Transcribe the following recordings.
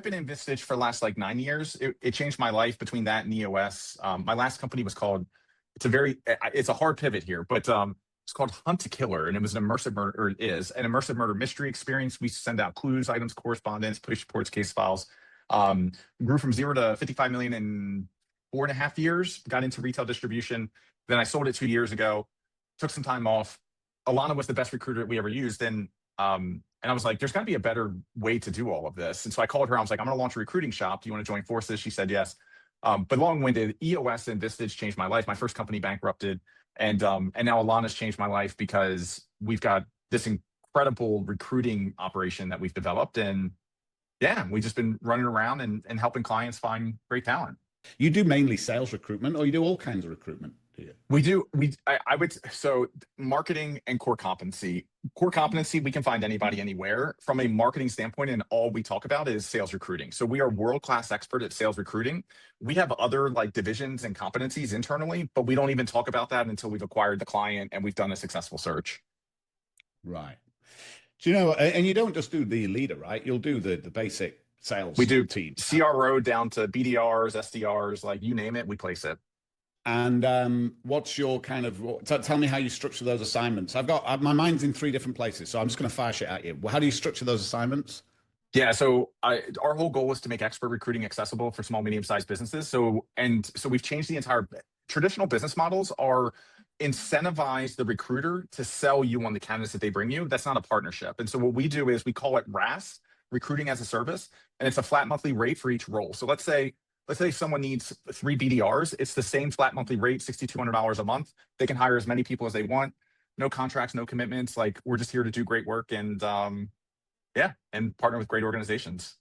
I've been in Vistage for the last like 9 years. It changed my life between that and EOS. My last company was called, it's a hard pivot here, but it's called Hunt to Killer, and it was an immersive murder, or it is an immersive murder mystery experience. We send out clues, items, correspondence, police reports, case files. Grew from 0 to 55 million in 4.5 years, got into retail distribution. Then I sold it 2 years ago, took some time off. Alana was the best recruiter that we ever used. And I was like, there's got to be a better way to do all of this. And so I called her. I was like, I'm going to launch a recruiting shop. Do you want to join forces? She said yes. But long-winded, EOS and Vistage changed my life. My first company bankrupted. And now Alana's changed my life because we've got this incredible recruiting operation that we've developed. And yeah, we've just been running around and helping clients find great talent. You do mainly sales recruitment, or you do all kinds of recruitment? Do you? We do. I would, so marketing and core competency. Core competency, we can find anybody anywhere. From a marketing standpoint, and all we talk about is sales recruiting. So we are world-class expert at sales recruiting. We have other like divisions and competencies internally, but we don't even talk about that until we've acquired the client and we've done a successful search. Right. Do you know, and you don't just do the leader, right? You'll do the basic sales. We do team. CRO down to BDRs, SDRs, like you name it, we place it. And what's your kind of, tell me how you structure those assignments. My mind's in 3 different places, so I'm just going to fire shit at you. How do you structure those assignments? Yeah, so our whole goal is to make expert recruiting accessible for small, medium-sized businesses. So we've changed the entire, traditional business models are incentivize the recruiter to sell you on the candidates that they bring you. That's not a partnership. And so what we do is we call it RAS, recruiting as a service, and it's a flat monthly rate for each role. So let's say someone needs 3 BDRs. It's the same flat monthly rate, $6,200 a month. They can hire as many people as they want. No contracts, no commitments. Like, we're just here to do great work and and partner with great organizations.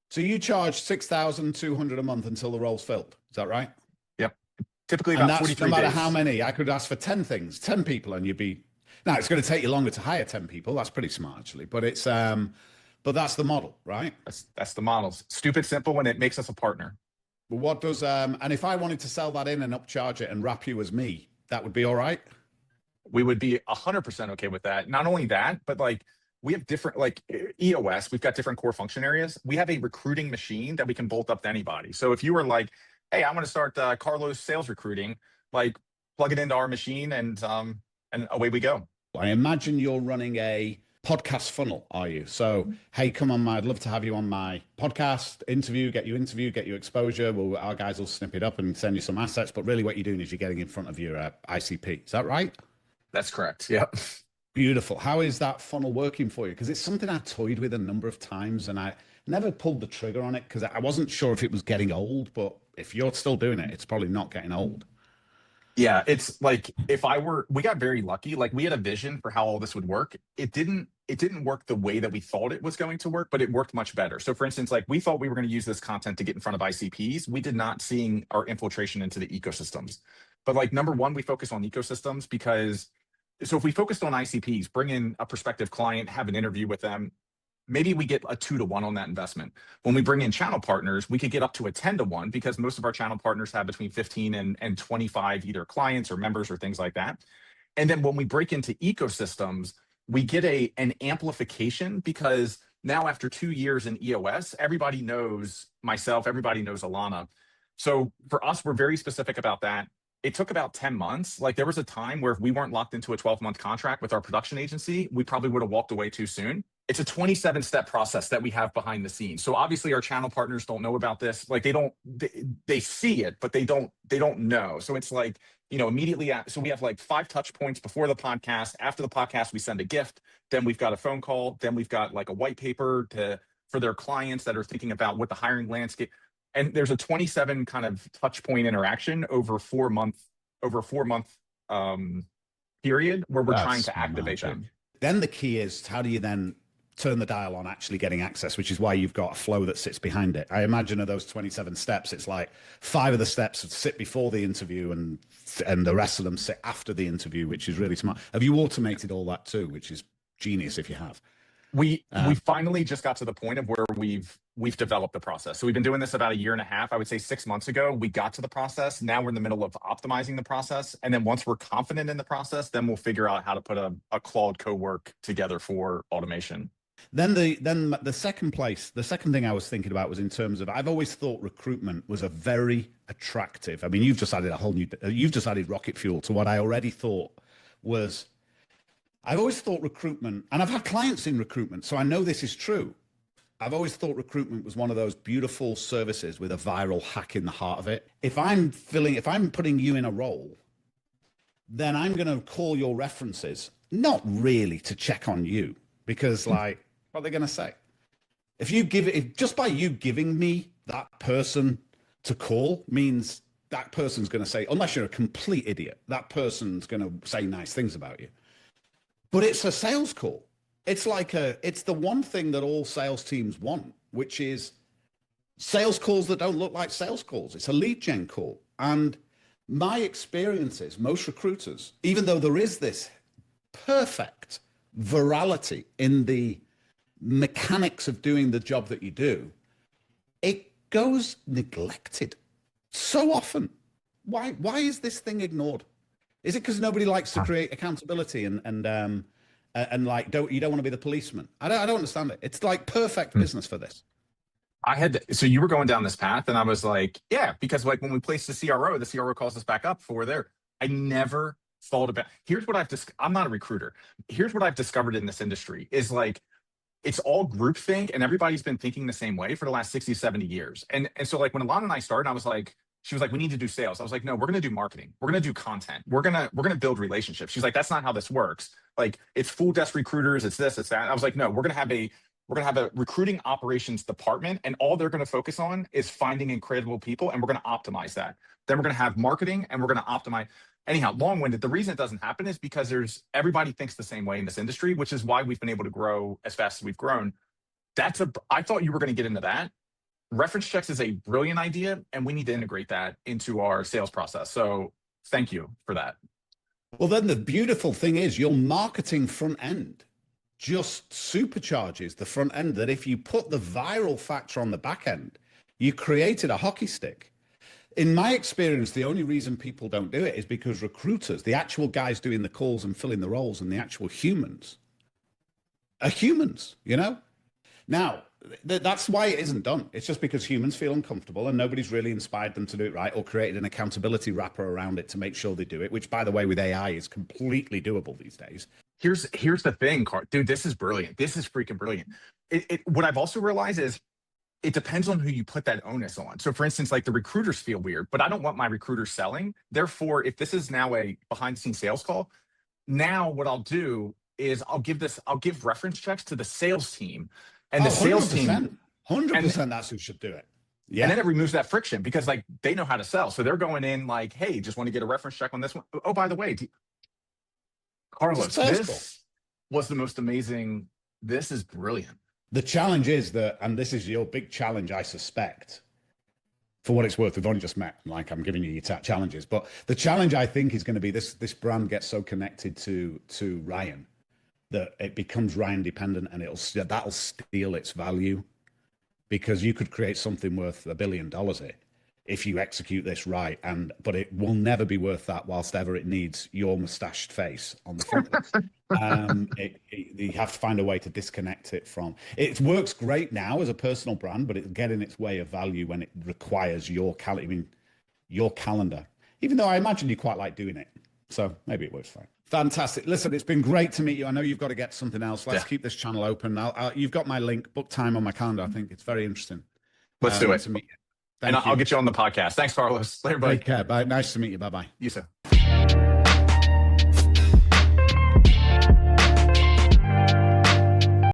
So you charge $6,200 a month until the role's filled. Is that right? Yep. Typically about 43 days. No matter how many. I could ask for 10 things, 10 people, and you'd be. Now it's going to take you longer to hire 10 people. That's pretty smart, actually. But it's but that's the model, right? That's the model. Stupid simple, and it makes us a partner. Well, what does and if I wanted to sell that in and upcharge it and wrap you as me, that would be all right? We would be 100% okay with that. Not only that, but like we have different, like EOS, we've got different core function areas. We have a recruiting machine that we can bolt up to anybody. So if you were like, hey, I want to start Carlos sales recruiting, like plug it into our machine and away we go. I imagine you're running a podcast funnel, are you? So, hey, come on, I'd love to have you on my podcast, get you exposure. Well, our guys will snip it up and send you some assets. But really what you're doing is you're getting in front of your ICP. Is that right? That's correct. Yeah. Beautiful. How is that funnel working for you? Because it's something I toyed with a number of times and I never pulled the trigger on it because I wasn't sure if it was getting old. But if you're still doing it, it's probably not getting old. Yeah, it's like we got very lucky. Like we had a vision for how all this would work. It didn't work the way that we thought it was going to work, but it worked much better. So for instance, like we thought we were going to use this content to get in front of ICPs. We did not seeing our infiltration into the ecosystems. But like number one, we focus on ecosystems because so if we focused on ICPs, bring in a prospective client, have an interview with them, maybe we get a 2-to-1 on that investment. When we bring in channel partners, we could get up to a 10-to-1 because most of our channel partners have between 15 and 25 either clients or members or things like that. And then when we break into ecosystems, we get an amplification because now after 2 years in EOS, everybody knows myself, everybody knows Alana. So for us, we're very specific about that. It took about 10 months. Like there was a time where if we weren't locked into a 12-month contract with our production agency, we probably would have walked away too soon. It's a 27-step process that we have behind the scenes. So obviously our channel partners don't know about this. Like they see it, but they don't know. So it's like, immediately, so we have like 5 touch points before the podcast. After the podcast, we send a gift. Then we've got a phone call. Then we've got like a white paper for their clients that are thinking about what the hiring landscape. And there's a 27 kind of touch point interaction over a 4-month period where we're trying to activate them. Then the key is how do you then turn the dial on actually getting access, which is why you've got a flow that sits behind it. I imagine of those 27 steps, it's like 5 of the steps sit before the interview and the rest of them sit after the interview, which is really smart. Have you automated all that too, which is genius if you have? We finally just got to the point of where we've developed the process. So we've been doing this about 1.5 years. I would say 6 months ago, we got to the process. Now we're in the middle of optimizing the process. And then once we're confident in the process, then we'll figure out how to put a Claude co-work together for automation. The second thing I was thinking about was in terms of, I've always thought recruitment was a very attractive. I mean, you've just added rocket fuel to what I already thought was. I've always thought recruitment, and I've had clients in recruitment, so I know this is true. I've always thought recruitment was one of those beautiful services with a viral hack in the heart of it. If I'm putting you in a role, then I'm going to call your references, not really to check on you, because like, what are they going to say? If just by you giving me that person to call means that person's going to say, unless you're a complete idiot, that person's going to say nice things about you. But it's a sales call. It's the one thing that all sales teams want, which is sales calls that don't look like sales calls. It's a lead gen call. And my experience is most recruiters, even though there is this perfect virality in the mechanics of doing the job that you do, it goes neglected so often. Why is this thing ignored? Is it because nobody likes to create accountability and like you don't want to be the policeman? I don't understand it. It's like perfect business for this. So you were going down this path, and I was like, yeah, because like when we placed the CRO calls us back up for there. I never thought about. Here's what I'm not a recruiter. Here's what I've discovered in this industry is like, it's all groupthink, and everybody's been thinking the same way for the last 60, 70 years. And so like when Alana and I started, I was like, she was like, we need to do sales. I was like, no, we're going to do marketing. We're going to do content. We're going to build relationships. She's like, that's not how this works. Like, it's full desk recruiters. It's this, it's that. I was like, no, we're going to have a recruiting operations department, and all they're going to focus on is finding incredible people, and we're going to optimize that. Then we're going to have marketing, and we're going to optimize. Anyhow, long-winded. The reason it doesn't happen is because everybody thinks the same way in this industry, which is why we've been able to grow as fast as we've grown. I thought you were going to get into that. Reference checks is a brilliant idea, and we need to integrate that into our sales process. So thank you for that. Well, then the beautiful thing is your marketing front end just supercharges the front end, that if you put the viral factor on the back end, you created a hockey stick. In my experience, the only reason people don't do it is because recruiters, the actual guys doing the calls and filling the roles, and the actual humans are humans, you know? Now, that's why it isn't done. It's just because humans feel uncomfortable and nobody's really inspired them to do it right, or created an accountability wrapper around it to make sure they do it, which, by the way, with AI is completely doable these days. Here's the thing, dude, this is brilliant. This is freaking brilliant. What I've also realized is it depends on who you put that onus on. So for instance, like the recruiters feel weird, but I don't want my recruiters selling. Therefore, if this is now a behind the scenes sales call, now what I'll do is I'll give reference checks to the sales team. And the sales team, 100%, that's who should do it. Yeah. And then it removes that friction, because like they know how to sell. So they're going in like, hey, just want to get a reference check on this one. Oh, by the way, Carlos, this was the most amazing. This is brilliant. The challenge is that, and this is your big challenge, I suspect, for what it's worth, we've only just met, like I'm giving you your challenges, but the challenge I think is going to be this brand gets so connected to Ryan that it becomes Ryan dependent, and that'll steal its value, because you could create something worth $1 billion here if you execute this right, but it will never be worth that whilst ever it needs your mustached face on the front. You have to find a way to disconnect it from. It works great now as a personal brand, but it'll get in its way of value when it requires your calendar. Even though I imagine you quite like doing it, so maybe it works fine. Fantastic. Listen, it's been great to meet you. I know you've got to get something else. Let's keep this channel open. You've got my link, book time on my calendar. I think it's very interesting. Let's do it. To meet you. I'll get you on the podcast. Thanks, Carlos. Later, buddy. Take care. Bye. Nice to meet you. Bye-bye. You too.